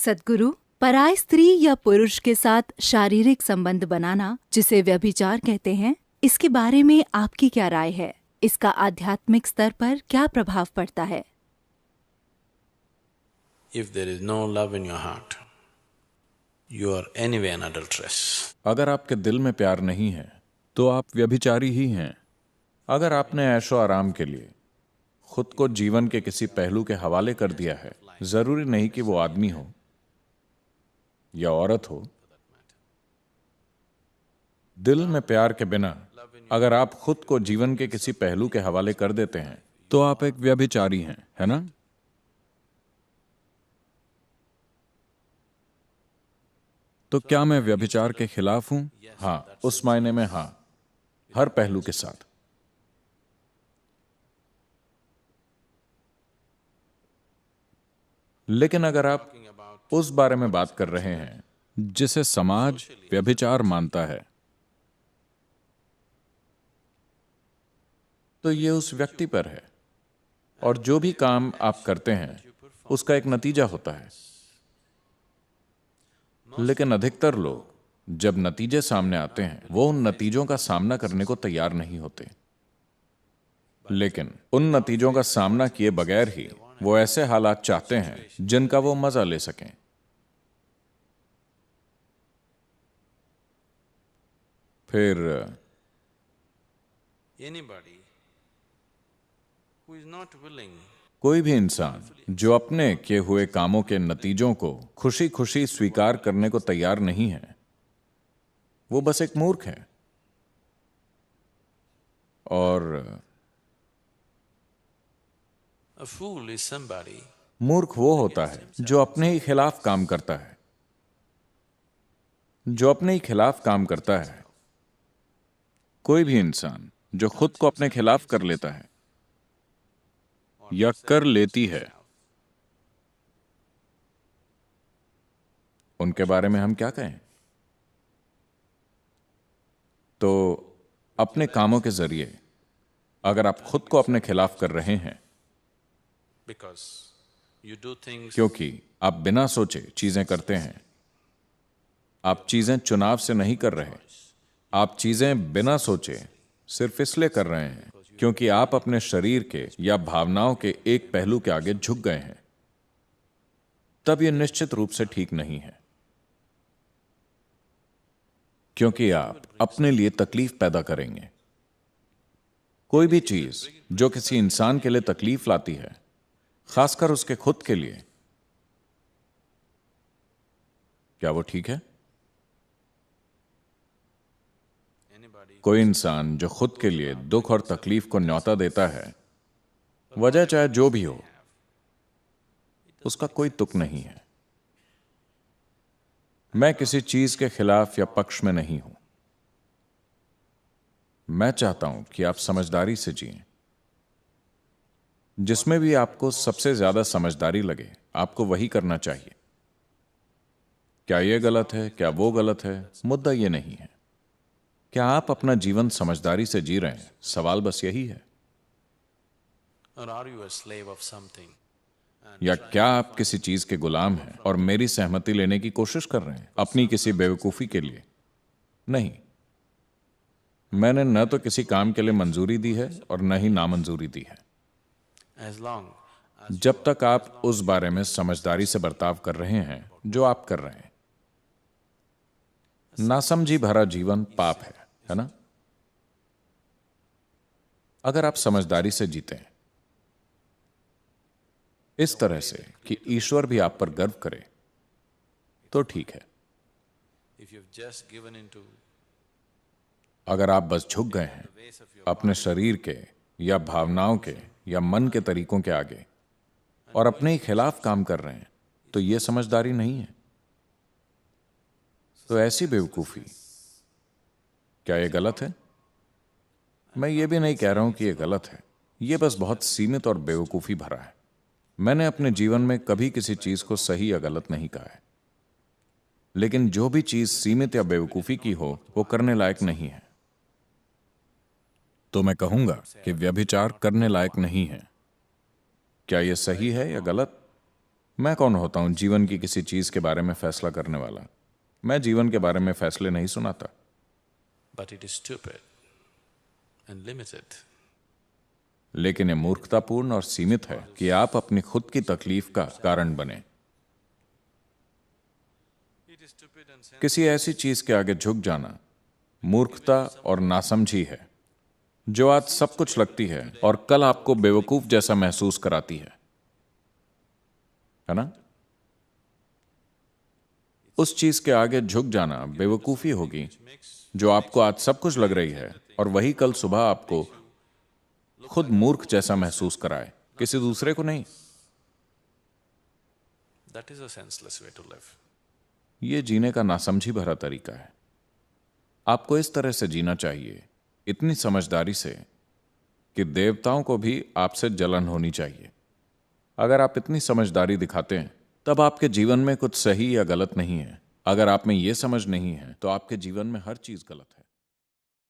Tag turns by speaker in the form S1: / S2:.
S1: सद्गुरु, पराय स्त्री या पुरुष के साथ शारीरिक संबंध बनाना, जिसे व्यभिचार कहते हैं, इसके बारे में आपकी क्या राय है? इसका आध्यात्मिक स्तर पर क्या प्रभाव पड़ता है?
S2: If there is no love in your heart, you are anyway an adulteress.
S3: अगर आपके दिल में प्यार नहीं है तो आप व्यभिचारी ही हैं। अगर आपने ऐशो आराम के लिए खुद को जीवन के किसी पहलू के हवाले कर दिया है, जरूरी नहीं कि वो आदमी हो या औरत हो, दिल में प्यार के बिना अगर आप खुद को जीवन के किसी पहलू के हवाले कर देते हैं तो आप एक व्यभिचारी हैं, है ना? तो क्या मैं व्यभिचार के खिलाफ हूं? हाँ, उस मायने में हाँ, हर पहलू के साथ। लेकिन अगर आप उस बारे में बात कर रहे हैं जिसे समाज व्यभिचार मानता है, तो ये उस व्यक्ति पर है, और जो भी काम आप करते हैं उसका एक नतीजा होता है। लेकिन अधिकतर लोग जब नतीजे सामने आते हैं वो उन नतीजों का सामना करने को तैयार नहीं होते, लेकिन उन नतीजों का सामना किए बगैर ही वो ऐसे हालात चाहते हैं जिनका वो मजा ले सकें। फिर
S2: Anybody who is not willing
S3: कोई भी इंसान जो अपने किए हुए कामों के नतीजों को खुशी खुशी स्वीकार करने को तैयार नहीं है, वो बस एक मूर्ख है। और
S2: a fool is somebody
S3: मूर्ख वो होता है जो अपने ही खिलाफ काम करता है, जो अपने ही खिलाफ काम करता है। कोई भी इंसान जो खुद को अपने खिलाफ कर लेता है या कर लेती है, उनके बारे में हम क्या कहें? तो अपने कामों के जरिए अगर आप खुद को अपने खिलाफ कर रहे हैं,
S2: because you do things
S3: क्योंकि आप बिना सोचे चीजें करते हैं, आप चीजें चुनाव से नहीं कर रहे, आप चीजें बिना सोचे सिर्फ इसलिए कर रहे हैं क्योंकि आप अपने शरीर के या भावनाओं के एक पहलू के आगे झुक गए हैं, तब यह निश्चित रूप से ठीक नहीं है, क्योंकि आप अपने लिए तकलीफ पैदा करेंगे। कोई भी चीज जो किसी इंसान के लिए तकलीफ लाती है, खासकर उसके खुद के लिए, क्या वो ठीक है? कोई इंसान जो खुद के लिए दुख और तकलीफ को न्योता देता है, वजह चाहे जो भी हो, उसका कोई तुक नहीं है। मैं किसी चीज के खिलाफ या पक्ष में नहीं हूं। मैं चाहता हूं कि आप समझदारी से जिएं। जिसमें भी आपको सबसे ज्यादा समझदारी लगे, आपको वही करना चाहिए। क्या यह गलत है, क्या वो गलत है, मुद्दा यह नहीं है। क्या आप अपना जीवन समझदारी से जी रहे हैं? सवाल बस यही है।
S2: or are you a slave of something?
S3: या क्या आप किसी चीज के गुलाम हैं और मेरी सहमति लेने की कोशिश कर रहे हैं अपनी किसी बेवकूफी के लिए? नहीं, मैंने न तो किसी काम के लिए मंजूरी दी है और न ही नामंजूरी दी है।
S2: As long
S3: जब तक आप उस बारे में समझदारी से बर्ताव कर रहे हैं जो आप कर रहे हैं। नासमझी भरा जीवन पाप है ना? अगर आप समझदारी से जीते हैं, इस तरह से कि ईश्वर भी आप पर गर्व करे, तो ठीक है।
S2: if you've just given into
S3: अगर आप बस झुक गए हैं अपने शरीर के या भावनाओं के या मन के तरीकों के आगे और अपने ही खिलाफ काम कर रहे हैं, तो यह समझदारी नहीं है। तो ऐसी बेवकूफी, क्या यह गलत है? मैं ये भी नहीं कह रहा हूं कि यह गलत है, यह बस बहुत सीमित और बेवकूफी भरा है। मैंने अपने जीवन में कभी किसी चीज को सही या गलत नहीं कहा है, लेकिन जो भी चीज सीमित या बेवकूफी की हो वो करने लायक नहीं है। तो मैं कहूंगा कि व्यभिचार करने लायक नहीं है। क्या यह सही है या गलत? मैं कौन होता हूं जीवन की किसी चीज के बारे में फैसला करने वाला? मैं जीवन के बारे में फैसले नहीं सुनाता।
S2: But it is stupid and limited.
S3: लेकिन ये मूर्खतापूर्ण और सीमित है कि आप अपनी खुद की तकलीफ का कारण बने। किसी ऐसी चीज के आगे झुक जाना मूर्खता और नासमझी है जो आज सब कुछ लगती है और कल आपको बेवकूफ जैसा महसूस कराती है ना? उस चीज के आगे झुक जाना बेवकूफी होगी जो आपको आज सब कुछ लग रही है और वही कल सुबह आपको खुद मूर्ख जैसा महसूस कराए, किसी दूसरे को नहीं।
S2: That is a senseless way to live.
S3: ये जीने का नासमझी भरा तरीका है। आपको इस तरह से जीना चाहिए, इतनी समझदारी से कि देवताओं को भी आपसे जलन होनी चाहिए। अगर आप इतनी समझदारी दिखाते हैं तब आपके जीवन में कुछ सही या गलत नहीं है। अगर आप में यह समझ नहीं है तो आपके जीवन में हर चीज गलत है।